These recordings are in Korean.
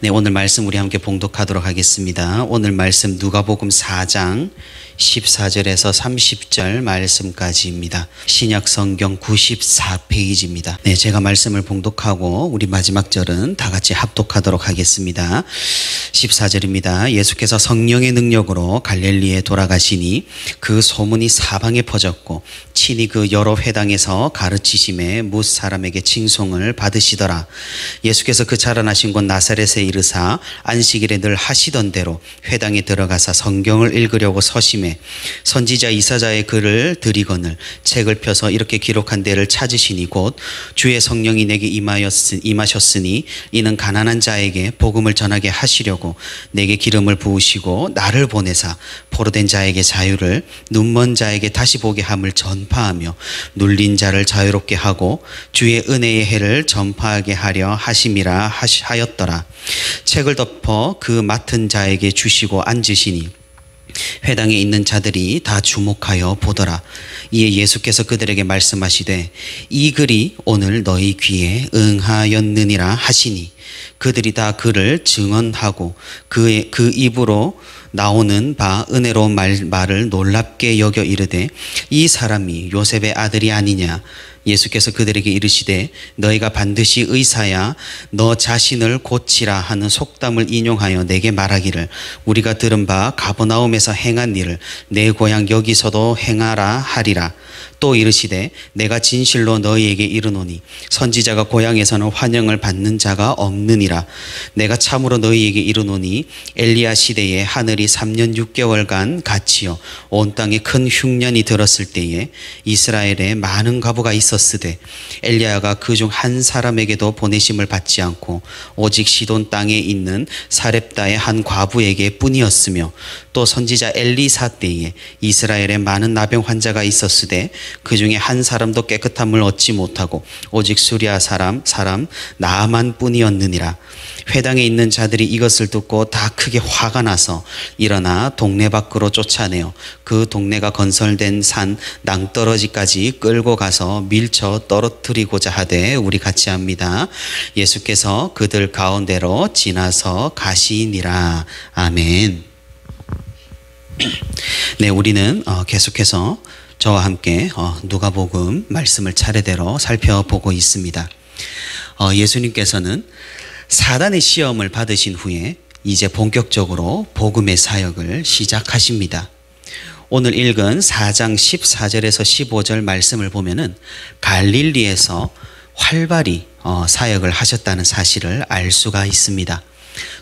네, 오늘 말씀 우리 함께 봉독하도록 하겠습니다. 오늘 말씀 누가복음 4장 14절에서 30절 말씀까지입니다. 신약 성경 94페이지입니다. 네, 제가 말씀을 봉독하고 우리 마지막 절은 다 같이 합독하도록 하겠습니다. 14절입니다. 예수께서 성령의 능력으로 갈릴리에 돌아가시니 그 소문이 사방에 퍼졌고 친히 그 여러 회당에서 가르치심에 뭇 사람에게 칭송을 받으시더라. 예수께서 그 자라나신 곳 나사렛에 이르사 안식일에 늘 하시던 대로 회당에 들어가사 성경을 읽으려고 서심해 선지자 이사야의 글을 들이거늘 책을 펴서 이렇게 기록한 데를 찾으시니 곧 주의 성령이 내게 임하셨으니 이는 가난한 자에게 복음을 전하게 하시려고 내게 기름을 부으시고 나를 보내사 포로된 자에게 자유를 눈먼 자에게 다시 보게 함을 전파하며 눌린 자를 자유롭게 하고 주의 은혜의 해를 전파하게 하려 하심이라 하였더라. 책을 덮어 그 맡은 자에게 주시고 앉으시니 회당에 있는 자들이 다 주목하여 보더라. 이에 예수께서 그들에게 말씀하시되 이 글이 오늘 너희 귀에 응하였느니라 하시니 그들이 다 그를 증언하고 그 입으로 나오는 바 은혜로운 말을 놀랍게 여겨 이르되 이 사람이 요셉의 아들이 아니냐. 예수께서 그들에게 이르시되 너희가 반드시 의사야 너 자신을 고치라 하는 속담을 인용하여 내게 말하기를 우리가 들은 바 가버나움에서 행한 일을 내 고향 여기서도 행하라 하리라. 또 이르시되 내가 진실로 너희에게 이르노니 선지자가 고향에서는 환영을 받는 자가 없느니라. 내가 참으로 너희에게 이르노니 엘리야 시대에 하늘이 3년 6개월간 같이요 온 땅에 큰 흉년이 들었을 때에 이스라엘에 많은 과부가 있었으되 엘리야가 그중 한 사람에게도 보내심을 받지 않고 오직 시돈 땅에 있는 사렙다의 한 과부에게 뿐이었으며 또 선지자 엘리사 때에 이스라엘에 많은 나병 환자가 있었으되 그 중에 한 사람도 깨끗한 물 얻지 못하고 오직 수리아 사람 나아만 뿐이었느니라. 회당에 있는 자들이 이것을 듣고 다 크게 화가 나서 일어나 동네 밖으로 쫓아내어 그 동네가 건설된 산 낭떠러지까지 끌고 가서 밀쳐 떨어뜨리고자 하되 우리 같이 합니다. 예수께서 그들 가운데로 지나서 가시니라. 아멘. 네, 우리는 계속해서 저와 함께 누가복음 말씀을 차례대로 살펴보고 있습니다. 예수님께서는 사단의 시험을 받으신 후에 이제 본격적으로 복음의 사역을 시작하십니다. 오늘 읽은 4장 14절에서 15절 말씀을 보면은 갈릴리에서 활발히 사역을 하셨다는 사실을 알 수가 있습니다.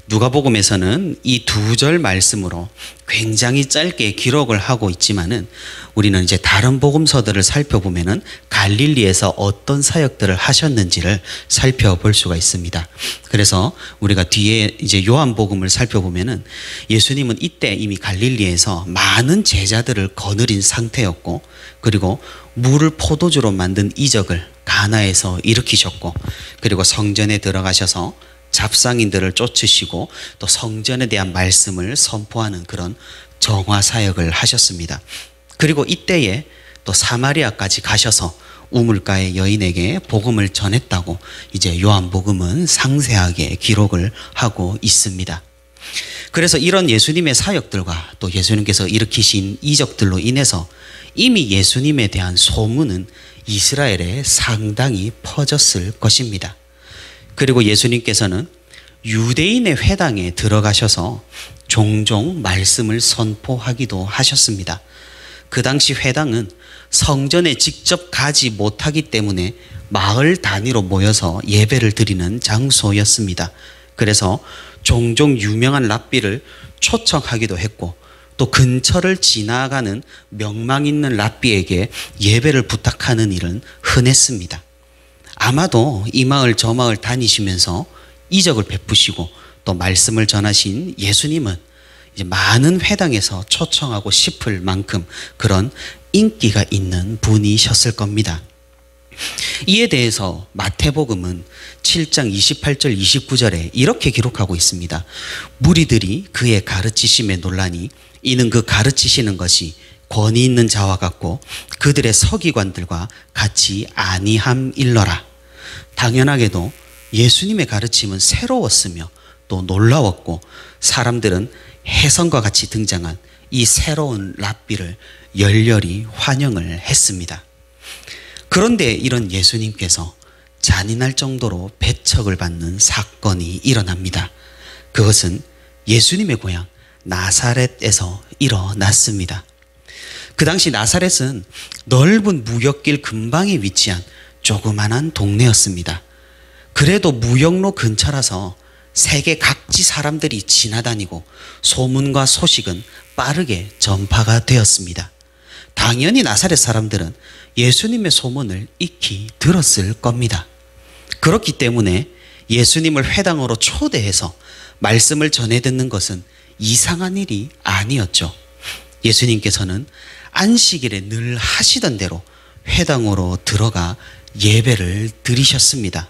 누가복음에서는 이 두 절 말씀으로 굉장히 짧게 기록을 하고 있지만은 우리는 이제 다른 복음서들을 살펴보면은 갈릴리에서 어떤 사역들을 하셨는지를 살펴볼 수가 있습니다. 그래서 우리가 뒤에 이제 요한복음을 살펴보면은 예수님은 이때 이미 갈릴리에서 많은 제자들을 거느린 상태였고 그리고 물을 포도주로 만든 이적을 가나에서 일으키셨고 그리고 성전에 들어가셔서 잡상인들을 쫓으시고 또 성전에 대한 말씀을 선포하는 그런 정화 사역을 하셨습니다. 그리고 이때에 또 사마리아까지 가셔서 우물가의 여인에게 복음을 전했다고 이제 요한복음은 상세하게 기록을 하고 있습니다. 그래서 이런 예수님의 사역들과 또 예수님께서 일으키신 이적들로 인해서 이미 예수님에 대한 소문은 이스라엘에 상당히 퍼졌을 것입니다. 그리고 예수님께서는 유대인의 회당에 들어가셔서 종종 말씀을 선포하기도 하셨습니다. 그 당시 회당은 성전에 직접 가지 못하기 때문에 마을 단위로 모여서 예배를 드리는 장소였습니다. 그래서 종종 유명한 랍비를 초청하기도 했고 또 근처를 지나가는 명망 있는 랍비에게 예배를 부탁하는 일은 흔했습니다. 아마도 이 마을 저 마을 다니시면서 이적을 베푸시고 또 말씀을 전하신 예수님은 이제 많은 회당에서 초청하고 싶을 만큼 그런 인기가 있는 분이셨을 겁니다. 이에 대해서 마태복음은 7장 28절 29절에 이렇게 기록하고 있습니다. 무리들이 그의 가르치심에 놀라니 이는 그 가르치시는 것이 권위 있는 자와 같고 그들의 서기관들과 같이 아니함일러라. 당연하게도 예수님의 가르침은 새로웠으며 또 놀라웠고 사람들은 혜성과 같이 등장한 이 새로운 랍비를 열렬히 환영을 했습니다. 그런데 이런 예수님께서 잔인할 정도로 배척을 받는 사건이 일어납니다. 그것은 예수님의 고향 나사렛에서 일어났습니다. 그 당시 나사렛은 넓은 무역길 근방에 위치한 조그만한 동네였습니다. 그래도 무역로 근처라서 세계 각지 사람들이 지나다니고 소문과 소식은 빠르게 전파가 되었습니다. 당연히 나사렛 사람들은 예수님의 소문을 익히 들었을 겁니다. 그렇기 때문에 예수님을 회당으로 초대해서 말씀을 전해 듣는 것은 이상한 일이 아니었죠. 예수님께서는 안식일에 늘 하시던 대로 회당으로 들어가 예배를 드리셨습니다.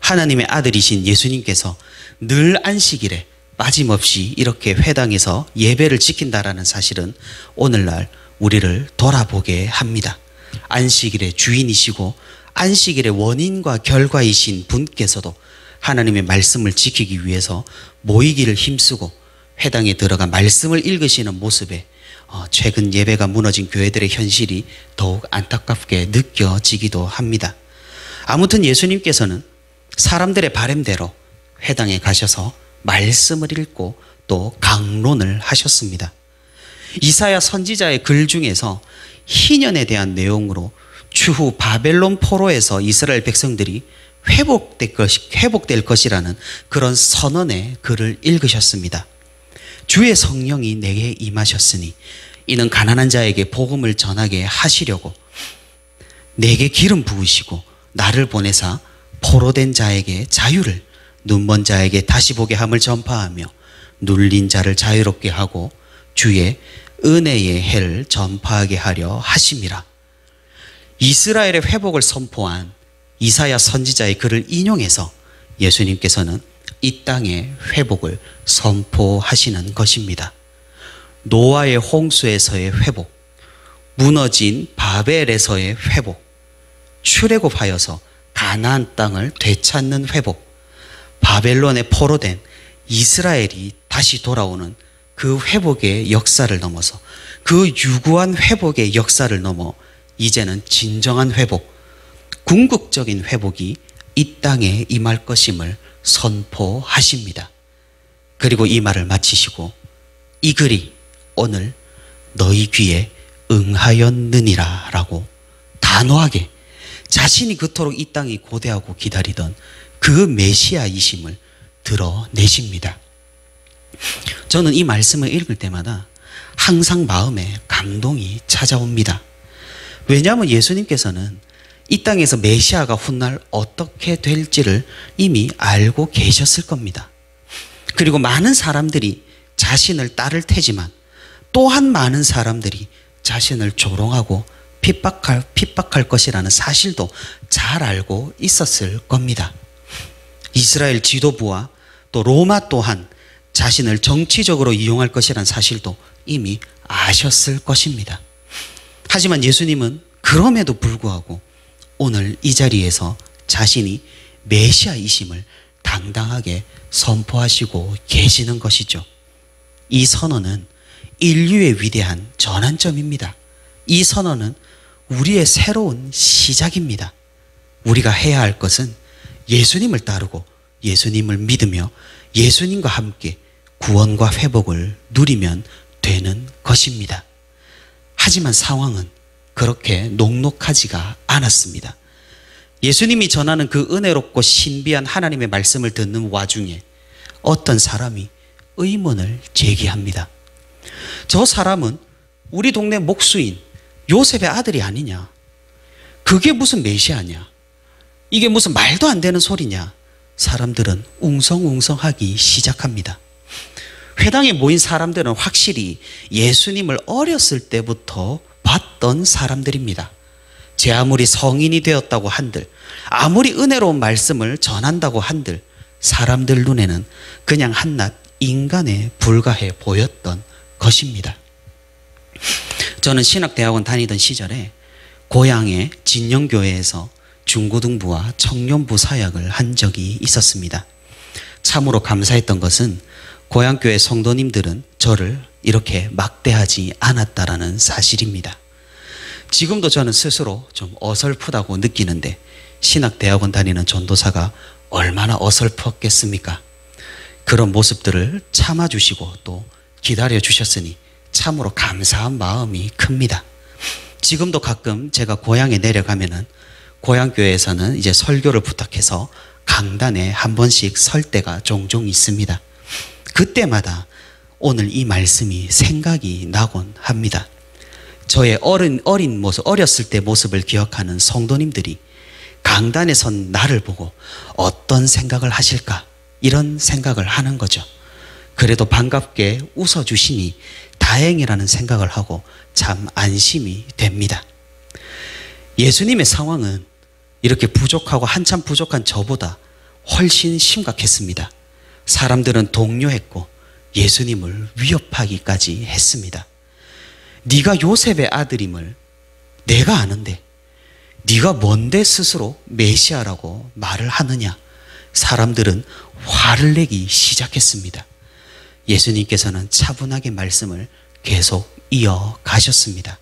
하나님의 아들이신 예수님께서 늘 안식일에 빠짐없이 이렇게 회당에서 예배를 지킨다라는 사실은 오늘날 우리를 돌아보게 합니다. 안식일의 주인이시고 안식일의 원인과 결과이신 분께서도 하나님의 말씀을 지키기 위해서 모이기를 힘쓰고 회당에 들어가 말씀을 읽으시는 모습에 최근 예배가 무너진 교회들의 현실이 더욱 안타깝게 느껴지기도 합니다. 아무튼 예수님께서는 사람들의 바램대로 회당에 가셔서 말씀을 읽고 또 강론을 하셨습니다. 이사야 선지자의 글 중에서 희년에 대한 내용으로 추후 바벨론 포로에서 이스라엘 백성들이 회복될 것이라는 그런 선언의 글을 읽으셨습니다. 주의 성령이 내게 임하셨으니 이는 가난한 자에게 복음을 전하게 하시려고 내게 기름 부으시고 나를 보내사 포로된 자에게 자유를, 눈먼 자에게 다시 보게 함을 전파하며 눌린 자를 자유롭게 하고 주의 은혜의 해를 전파하게 하려 하심이라. 이스라엘의 회복을 선포한 이사야 선지자의 글을 인용해서 예수님께서는 이 땅의 회복을 선포하시는 것입니다. 노아의 홍수에서의 회복, 무너진 바벨에서의 회복, 출애굽하여서 가나안 땅을 되찾는 회복, 바벨론에 포로된 이스라엘이 다시 돌아오는 그 회복의 역사를 넘어서 그 유구한 회복의 역사를 넘어 이제는 진정한 회복, 궁극적인 회복이 이 땅에 임할 것임을 선포하십니다. 그리고 이 말을 마치시고 이 글이 오늘 너희 귀에 응하였느니라 라고 단호하게 자신이 그토록 이 땅이 고대하고 기다리던 그 메시아이심을 드러내십니다. 저는 이 말씀을 읽을 때마다 항상 마음에 감동이 찾아옵니다. 왜냐하면 예수님께서는 이 땅에서 메시아가 훗날 어떻게 될지를 이미 알고 계셨을 겁니다. 그리고 많은 사람들이 자신을 따를 테지만 또한 많은 사람들이 자신을 조롱하고 핍박할 것이라는 사실도 잘 알고 있었을 겁니다. 이스라엘 지도부와 또 로마 또한 자신을 정치적으로 이용할 것이라는 사실도 이미 아셨을 것입니다. 하지만 예수님은 그럼에도 불구하고 오늘 이 자리에서 자신이 메시아이심을 당당하게 선포하시고 계시는 것이죠. 이 선언은 인류의 위대한 전환점입니다. 이 선언은 우리의 새로운 시작입니다. 우리가 해야 할 것은 예수님을 따르고 예수님을 믿으며 예수님과 함께 구원과 회복을 누리면 되는 것입니다. 하지만 상황은 그렇게 녹록하지가 않았습니다. 예수님이 전하는 그 은혜롭고 신비한 하나님의 말씀을 듣는 와중에 어떤 사람이 의문을 제기합니다. 저 사람은 우리 동네 목수인 요셉의 아들이 아니냐? 그게 무슨 메시아냐? 이게 무슨 말도 안 되는 소리냐? 사람들은 웅성웅성하기 시작합니다. 회당에 모인 사람들은 확실히 예수님을 어렸을 때부터 봤던 사람들입니다. 제 아무리 성인이 되었다고 한들, 아무리 은혜로운 말씀을 전한다고 한들 사람들 눈에는 그냥 한낱 인간에 불과해 보였던 것입니다. 저는 신학대학원 다니던 시절에 고향의 진영교회에서 중고등부와 청년부 사역을 한 적이 있었습니다. 참으로 감사했던 것은 고향교회 성도님들은 저를 이렇게 막대하지 않았다라는 사실입니다. 지금도 저는 스스로 좀 어설프다고 느끼는데 신학대학원 다니는 전도사가 얼마나 어설펐겠습니까? 그런 모습들을 참아주시고 또 기다려주셨으니 참으로 감사한 마음이 큽니다. 지금도 가끔 제가 고향에 내려가면은 고향교회에서는 이제 설교를 부탁해서 강단에 한 번씩 설 때가 종종 있습니다. 그때마다 오늘 이 말씀이 생각이 나곤 합니다. 저의 어린 모습, 어렸을 때 모습을 기억하는 성도님들이 강단에 선 나를 보고 어떤 생각을 하실까? 이런 생각을 하는 거죠. 그래도 반갑게 웃어주시니 다행이라는 생각을 하고 참 안심이 됩니다. 예수님의 상황은 이렇게 부족하고 한참 부족한 저보다 훨씬 심각했습니다. 사람들은 동요했고 예수님을 위협하기까지 했습니다. 네가 요셉의 아들임을 내가 아는데 네가 뭔데 스스로 메시아라고 말을 하느냐? 사람들은 화를 내기 시작했습니다. 예수님께서는 차분하게 말씀을 계속 이어가셨습니다.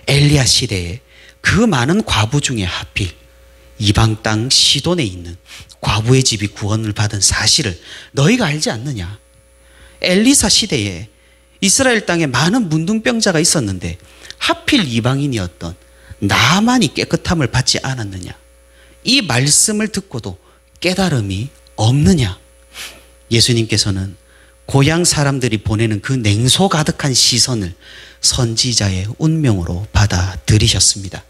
엘리야 시대에 그 많은 과부 중에 하필 이방 땅 시돈에 있는 과부의 집이 구원을 받은 사실을 너희가 알지 않느냐? 엘리사 시대에 이스라엘 땅에 많은 문둥병자가 있었는데 하필 이방인이었던 나만이 깨끗함을 받지 않았느냐? 이 말씀을 듣고도 깨달음이 없느냐? 예수님께서는 고향 사람들이 보내는 그 냉소 가득한 시선을 선지자의 운명으로 받아들이셨습니다.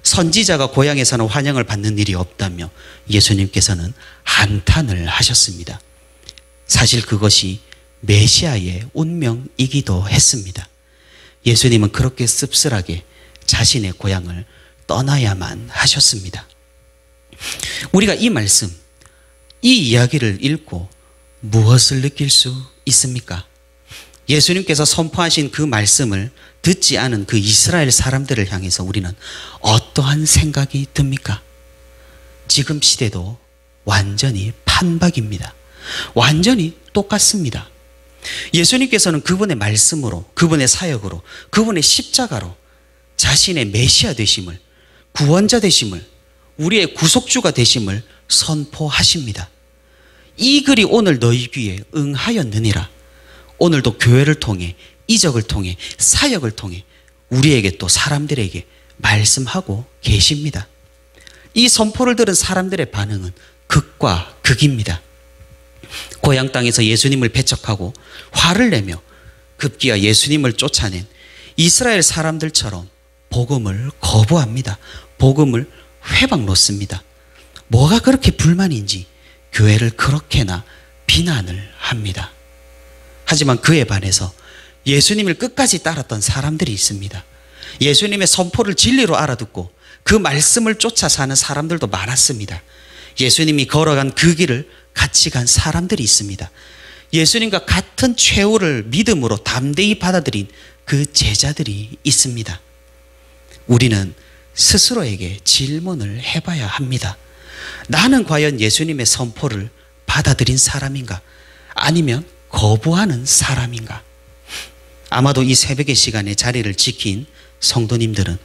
선지자가 고향에서는 환영을 받는 일이 없다며 예수님께서는 한탄을 하셨습니다. 사실 그것이 메시아의 운명이기도 했습니다. 예수님은 그렇게 씁쓸하게 자신의 고향을 떠나야만 하셨습니다. 우리가 이 말씀, 이 이야기를 읽고 무엇을 느낄 수 있습니까? 예수님께서 선포하신 그 말씀을 듣지 않은 그 이스라엘 사람들을 향해서 우리는 어떠한 생각이 듭니까? 지금 시대도 완전히 판박입니다. 완전히 똑같습니다. 예수님께서는 그분의 말씀으로, 그분의 사역으로, 그분의 십자가로 자신의 메시아 되심을, 구원자 되심을, 우리의 구속주가 되심을 선포하십니다. 이 글이 오늘 너희 귀에 응하였느니라. 오늘도 교회를 통해, 이적을 통해, 사역을 통해 우리에게 또 사람들에게 말씀하고 계십니다. 이 선포를 들은 사람들의 반응은 극과 극입니다. 고향 땅에서 예수님을 배척하고 화를 내며 급기야 예수님을 쫓아낸 이스라엘 사람들처럼 복음을 거부합니다. 복음을 회방 놓습니다. 뭐가 그렇게 불만인지 교회를 그렇게나 비난을 합니다. 하지만 그에 반해서 예수님을 끝까지 따랐던 사람들이 있습니다. 예수님의 선포를 진리로 알아듣고 그 말씀을 쫓아 사는 사람들도 많았습니다. 예수님이 걸어간 그 길을 같이 간 사람들이 있습니다. 예수님과 같은 최후를 믿음으로 담대히 받아들인 그 제자들이 있습니다. 우리는 스스로에게 질문을 해봐야 합니다. 나는 과연 예수님의 선포를 받아들인 사람인가? 아니면 거부하는 사람인가? 아마도 이 새벽의 시간에 자리를 지킨 성도님들은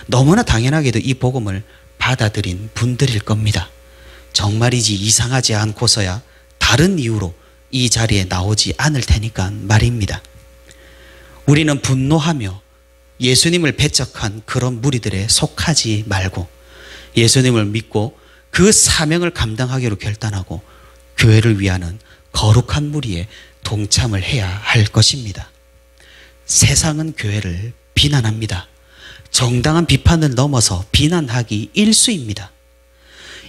너무나 당연하게도 이 복음을 받아들인 분들일 겁니다. 정말이지 이상하지 않고서야 다른 이유로 이 자리에 나오지 않을 테니까 말입니다. 우리는 분노하며 예수님을 배척한 그런 무리들에 속하지 말고 예수님을 믿고 그 사명을 감당하기로 결단하고 교회를 위하는 거룩한 무리에 동참을 해야 할 것입니다. 세상은 교회를 비난합니다. 정당한 비판을 넘어서 비난하기 일쑤입니다.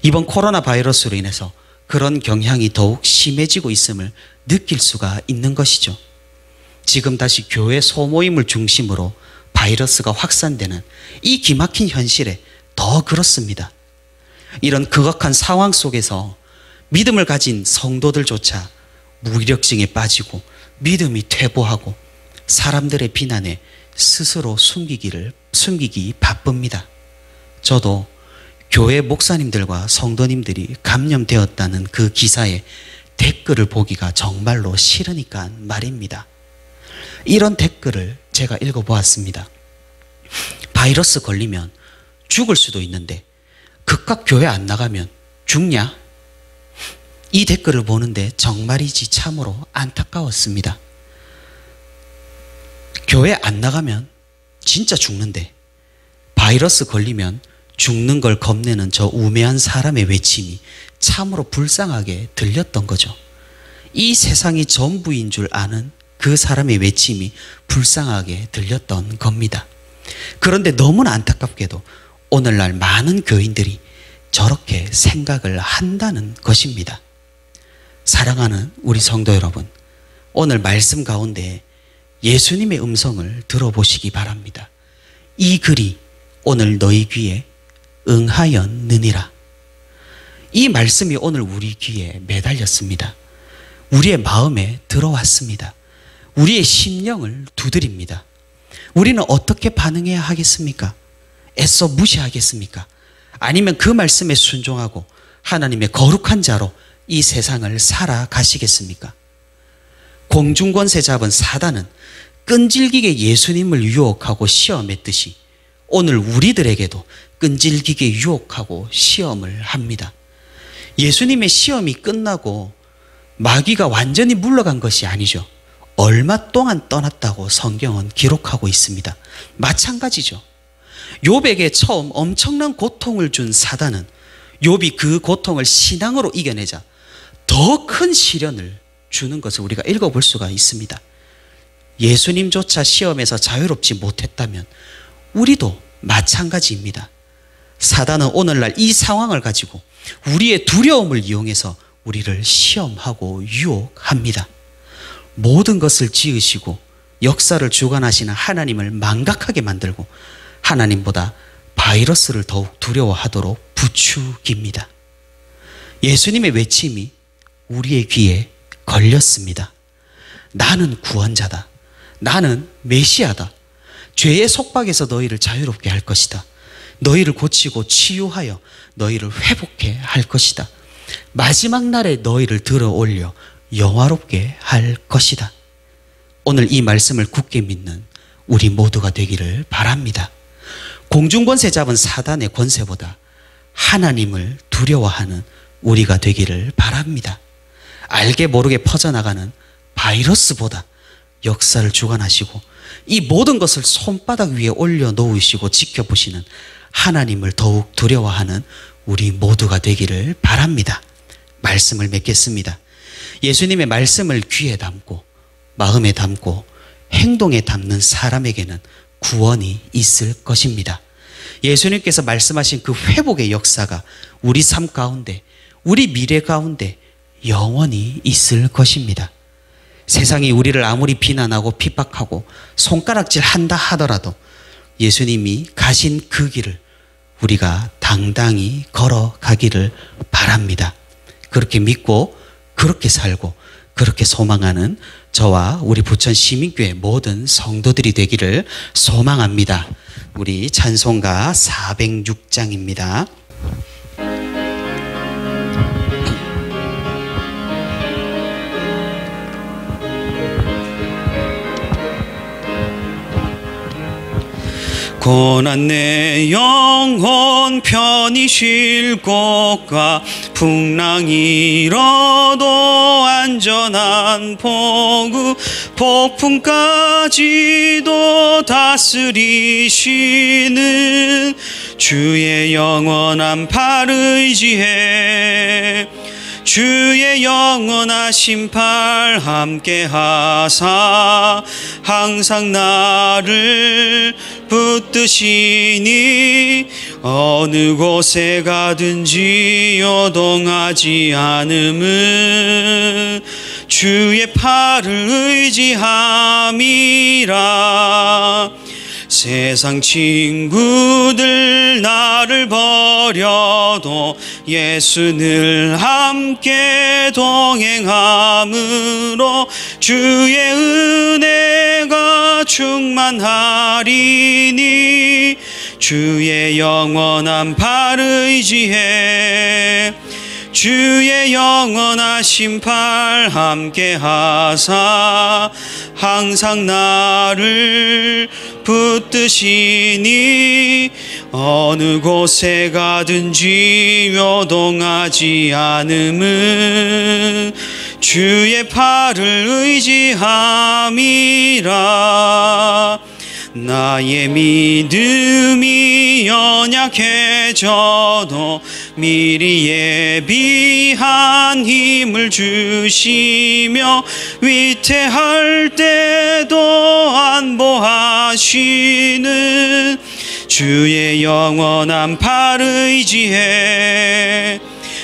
이번 코로나 바이러스로 인해서 그런 경향이 더욱 심해지고 있음을 느낄 수가 있는 것이죠. 지금 다시 교회 소모임을 중심으로 바이러스가 확산되는 이 기막힌 현실에 더 그렇습니다. 이런 극악한 상황 속에서 믿음을 가진 성도들조차 무기력증에 빠지고 믿음이 퇴보하고 사람들의 비난에 스스로 숨기기 바쁩니다. 저도 교회 목사님들과 성도님들이 감염되었다는 그 기사에 댓글을 보기가 정말로 싫으니까 말입니다. 이런 댓글을 제가 읽어보았습니다. 바이러스 걸리면 죽을 수도 있는데 극각 교회 안 나가면 죽냐? 이 댓글을 보는데 정말이지 참으로 안타까웠습니다. 교회 안 나가면 진짜 죽는데 바이러스 걸리면 죽는 걸 겁내는 저 우매한 사람의 외침이 참으로 불쌍하게 들렸던 거죠. 이 세상이 전부인 줄 아는 그 사람의 외침이 불쌍하게 들렸던 겁니다. 그런데 너무나 안타깝게도 오늘날 많은 교인들이 저렇게 생각을 한다는 것입니다. 사랑하는 우리 성도 여러분, 오늘 말씀 가운데 예수님의 음성을 들어보시기 바랍니다. 이 글이 오늘 너희 귀에 응하였느니라. 이 말씀이 오늘 우리 귀에 매달렸습니다. 우리의 마음에 들어왔습니다. 우리의 심령을 두드립니다. 우리는 어떻게 반응해야 하겠습니까? 애써 무시하겠습니까? 아니면 그 말씀에 순종하고 하나님의 거룩한 자로 이 세상을 살아가시겠습니까? 공중권세 잡은 사단은 끈질기게 예수님을 유혹하고 시험했듯이 오늘 우리들에게도 끈질기게 유혹하고 시험을 합니다. 예수님의 시험이 끝나고 마귀가 완전히 물러간 것이 아니죠. 얼마 동안 떠났다고 성경은 기록하고 있습니다. 마찬가지죠. 욥에게 처음 엄청난 고통을 준 사단은 욥이 그 고통을 신앙으로 이겨내자 더 큰 시련을 주는 것을 우리가 읽어볼 수가 있습니다. 예수님조차 시험에서 자유롭지 못했다면 우리도 마찬가지입니다. 사단은 오늘날 이 상황을 가지고 우리의 두려움을 이용해서 우리를 시험하고 유혹합니다. 모든 것을 지으시고 역사를 주관하시는 하나님을 망각하게 만들고 하나님보다 바이러스를 더욱 두려워하도록 부추깁니다. 예수님의 외침이 우리의 귀에 걸렸습니다. 나는 구원자다. 나는 메시아다. 죄의 속박에서 너희를 자유롭게 할 것이다. 너희를 고치고 치유하여 너희를 회복해 할 것이다. 마지막 날에 너희를 들어 올려 영화롭게 할 것이다. 오늘 이 말씀을 굳게 믿는 우리 모두가 되기를 바랍니다. 공중권세 잡은 사단의 권세보다 하나님을 두려워하는 우리가 되기를 바랍니다. 알게 모르게 퍼져나가는 바이러스보다 역사를 주관하시고 이 모든 것을 손바닥 위에 올려놓으시고 지켜보시는 하나님을 더욱 두려워하는 우리 모두가 되기를 바랍니다. 말씀을 맺겠습니다. 예수님의 말씀을 귀에 담고 마음에 담고 행동에 담는 사람에게는 구원이 있을 것입니다. 예수님께서 말씀하신 그 회복의 역사가 우리 삶 가운데, 우리 미래 가운데 영원히 있을 것입니다. 세상이 우리를 아무리 비난하고 핍박하고 손가락질 한다 하더라도 예수님이 가신 그 길을 우리가 당당히 걸어가기를 바랍니다. 그렇게 믿고 그렇게 살고 그렇게 소망하는 저와 우리 부천 시민교회 모든 성도들이 되기를 소망합니다. 우리 찬송가 406장입니다. 고난 내 영혼 편히 쉴 곳과 풍랑이 일어도 안전한 포구 폭풍까지도 다스리시는 주의 영원한 팔 의지해 주의 영원하신 팔 함께 하사 항상 나를 붙드시니 어느 곳에 가든지 요동하지 않음은 주의 팔을 의지함이라. 세상 친구들 나를 버려도 예수 늘 함께 동행함으로 주의 은혜가 충만하리니 주의 영원한 팔 의지해 주의 영원하신 팔 함께 하사 항상 나를 붙드시니 어느 곳에 가든지 요동하지 않음은 주의 팔을 의지함이라. 나의 믿음이 연약해져도 미리 예비한 힘을 주시며 위태할 때도 안보하시는 주의 영원한 팔 의지해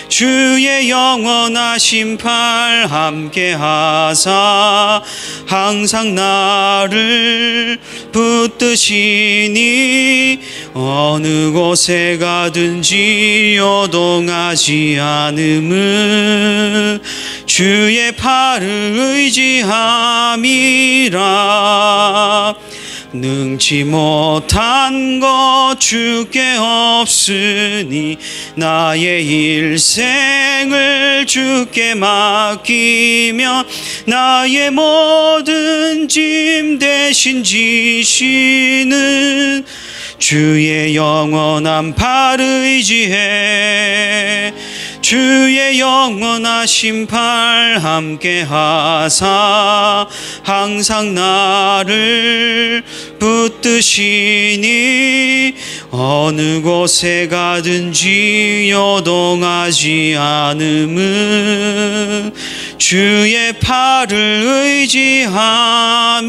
주의 영원하신 팔 함께 하사 항상 나를 붙드시니 어느 곳에 가든지 요동하지 않음은 주의 팔을 의지함이라. 능치 못한 것 주께 없으니 나의 일생을 주께 맡기며 나의 모든 짐 대신 지시는 주의 영원한 팔 의지해 주의 영원하신 팔 함께 하사 항상 나를 붙드시니 어느 곳에 가든지 요동하지 않음은 주의 팔을 의지함이라.